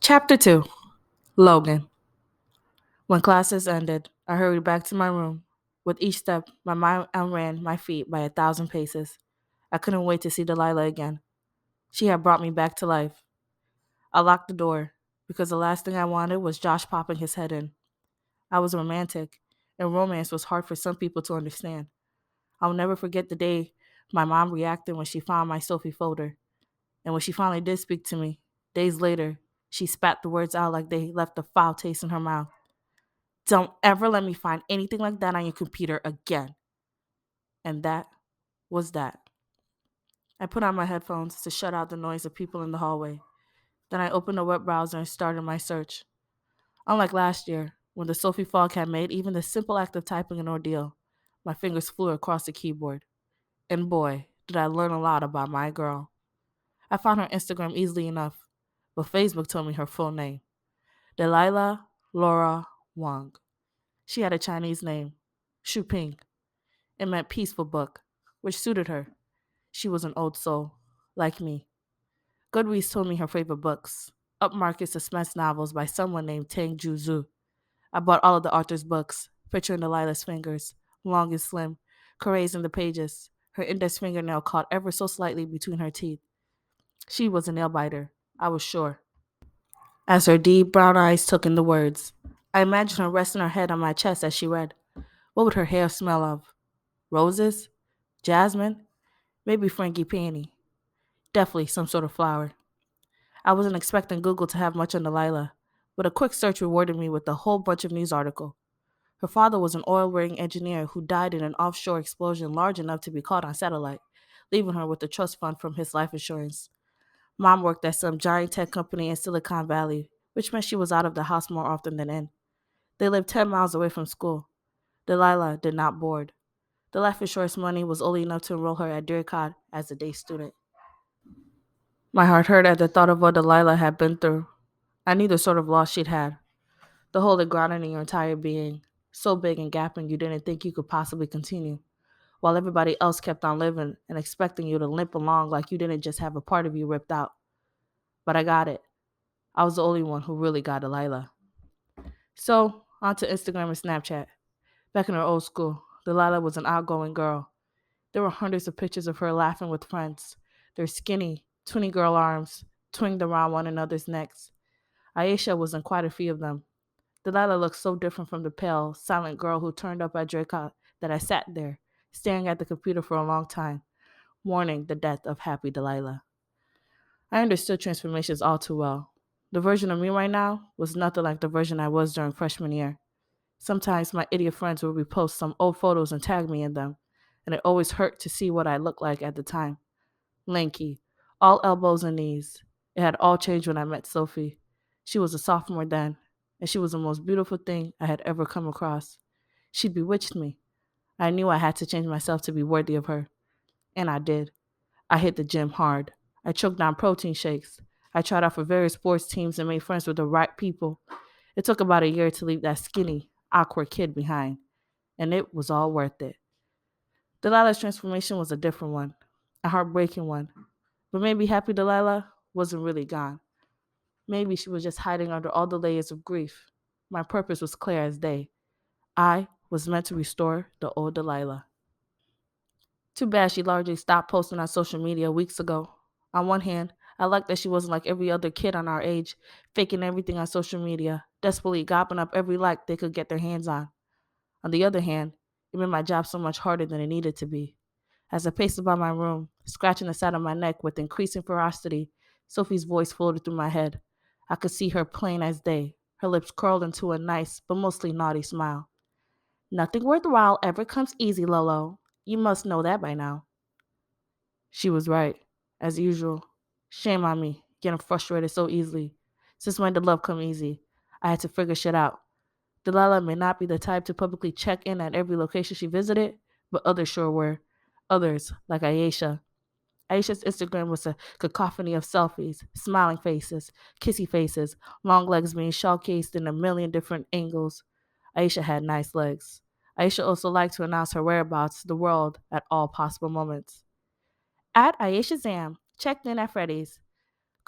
Chapter 2 Logan. When classes ended, I hurried back to my room. With each step, my mind outran my feet by 1,000 paces. I couldn't wait to see Delilah again. She had brought me back to life. I locked the door because the last thing I wanted was Josh popping his head in. I was romantic, and romance was hard for some people to understand. I'll never forget the day my mom reacted when she found my Sophie folder. And when she finally did speak to me, days later, she spat the words out like they left a foul taste in her mouth. Don't ever let me find anything like that on your computer again. And that was that. I put on my headphones to shut out the noise of people in the hallway. Then I opened a web browser and started my search. Unlike last year, when the Sophie fog had made even the simple act of typing an ordeal, my fingers flew across the keyboard. And boy, did I learn a lot about my girl. I found her Instagram easily enough, but Facebook told me her full name: Delilah Laura Wang. She had a Chinese name, Shu Ping. It meant peaceful book, which suited her. She was an old soul, like me. Goodreads told me her favorite books, upmarket suspense novels by someone named Tang Ju Zhu. I bought all of the author's books, picturing Delilah's fingers, long and slim, caressed in the pages, her index fingernail caught ever so slightly between her teeth. She was a nail biter, I was sure, as her deep brown eyes took in the words. I imagined her resting her head on my chest as she read. What would her hair smell of? Roses? Jasmine? Maybe frangipani. Definitely some sort of flower. I wasn't expecting Google to have much on Delilah, but a quick search rewarded me with a whole bunch of news articles. Her father was an oil-rig engineer who died in an offshore explosion large enough to be caught on satellite, leaving her with a trust fund from his life insurance. Mom worked at some giant tech company in Silicon Valley, which meant she was out of the house more often than in. They lived 10 miles away from school. Delilah did not board. The life insurance money was only enough to enroll her at Diricot as a day student. My heart hurt at the thought of what Delilah had been through. I knew the sort of loss she'd had. The hole that grounded in your entire being, so big and gaping you didn't think you could possibly continue, while everybody else kept on living and expecting you to limp along like you didn't just have a part of you ripped out. But I got it. I was the only one who really got Delilah. So, on to Instagram and Snapchat. Back in her old school, Delilah was an outgoing girl. There were hundreds of pictures of her laughing with friends, their skinny, 20 girl arms twinged around one another's necks. Aisha was in quite a few of them. Delilah looked so different from the pale, silent girl who turned up at Dracot that I sat there, staring at the computer for a long time, mourning the death of happy Delilah. I understood transformations all too well. The version of me right now was nothing like the version I was during freshman year. Sometimes my idiot friends would repost some old photos and tag me in them, and it always hurt to see what I looked like at the time. Lanky, all elbows and knees. It had all changed when I met Sophie. She was a sophomore then, and she was the most beautiful thing I had ever come across. She bewitched me. I knew I had to change myself to be worthy of her, and I did. I hit the gym hard. I choked down protein shakes. I tried out for various sports teams and made friends with the right people. It took about a year to leave that skinny, awkward kid behind, and it was all worth it. Delilah's transformation was a different one, a heartbreaking one. But maybe happy Delilah wasn't really gone. Maybe she was just hiding under all the layers of grief. My purpose was clear as day. I was meant to restore the old Delilah. Too bad she largely stopped posting on social media weeks ago. On one hand, I liked that she wasn't like every other kid on our age, faking everything on social media, desperately gobbling up every like they could get their hands on. On the other hand, it made my job so much harder than it needed to be. As I paced about my room, scratching the side of my neck with increasing ferocity, Sophie's voice floated through my head. I could see her plain as day, her lips curled into a nice but mostly naughty smile. Nothing worthwhile ever comes easy, Lolo. You must know that by now. She was right, as usual. Shame on me, getting frustrated so easily. Since when did love come easy? I had to figure shit out. Delilah may not be the type to publicly check in at every location she visited, but others sure were. Others, like Aisha. Aisha's Instagram was a cacophony of selfies, smiling faces, kissy faces, long legs being showcased in a million different angles. Aisha had nice legs. Aisha also liked to announce her whereabouts to the world at all possible moments. At Aisha Zam, checked in at Freddy's.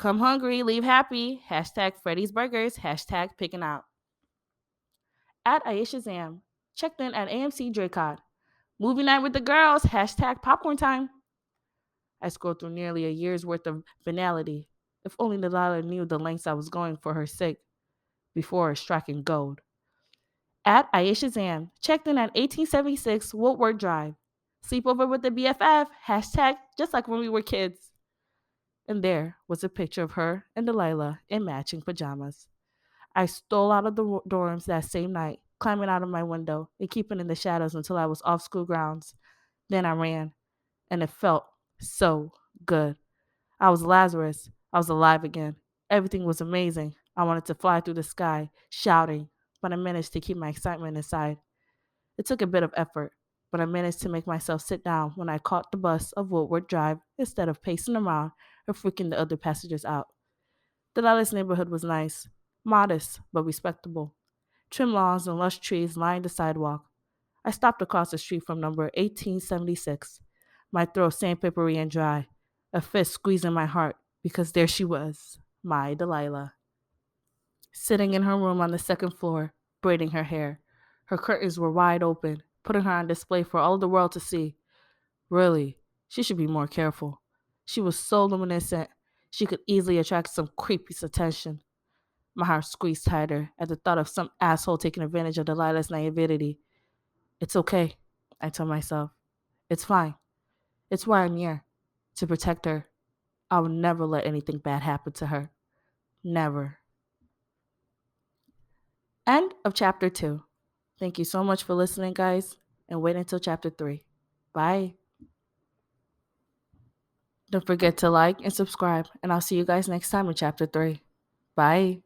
Come hungry, leave happy. Hashtag Freddy's Burgers. Hashtag picking out. At Aisha Zam. Checked in at AMC Draycott. Movie night with the girls. Hashtag popcorn time. I scrolled through nearly a year's worth of banality. If only Delilah knew the lengths I was going for her sake before striking gold. At Aisha Zam. Checked in at 1876 Woodward Drive. Sleepover with the BFF. Hashtag just like when we were kids. And there was a picture of her and Delilah in matching pajamas. I stole out of the dorms that same night, climbing out of my window and keeping in the shadows until I was off school grounds. Then I ran, and it felt so good. I was Lazarus. I was alive again. Everything was amazing. I wanted to fly through the sky, shouting, but I managed to keep my excitement inside. It took a bit of effort, but I managed to make myself sit down when I caught the bus of Woodward Drive instead of pacing around or freaking the other passengers out. Delilah's neighborhood was nice, modest, but respectable. Trim lawns and lush trees lined the sidewalk. I stopped across the street from number 1876, my throat sandpapery and dry, a fist squeezing my heart because there she was, my Delilah, sitting in her room on the second floor, braiding her hair. Her curtains were wide open, putting her on display for all the world to see. Really, she should be more careful. She was so luminescent, she could easily attract some creepy's attention. My heart squeezed tighter at the thought of some asshole taking advantage of Delilah's naivety. It's okay, I told myself. It's fine. It's why I'm here. To protect her. I will never let anything bad happen to her. Never. End of chapter 2. Thank you so much for listening, guys, and wait until chapter 3. Bye. Don't forget to like and subscribe, and I'll see you guys next time in chapter 3. Bye.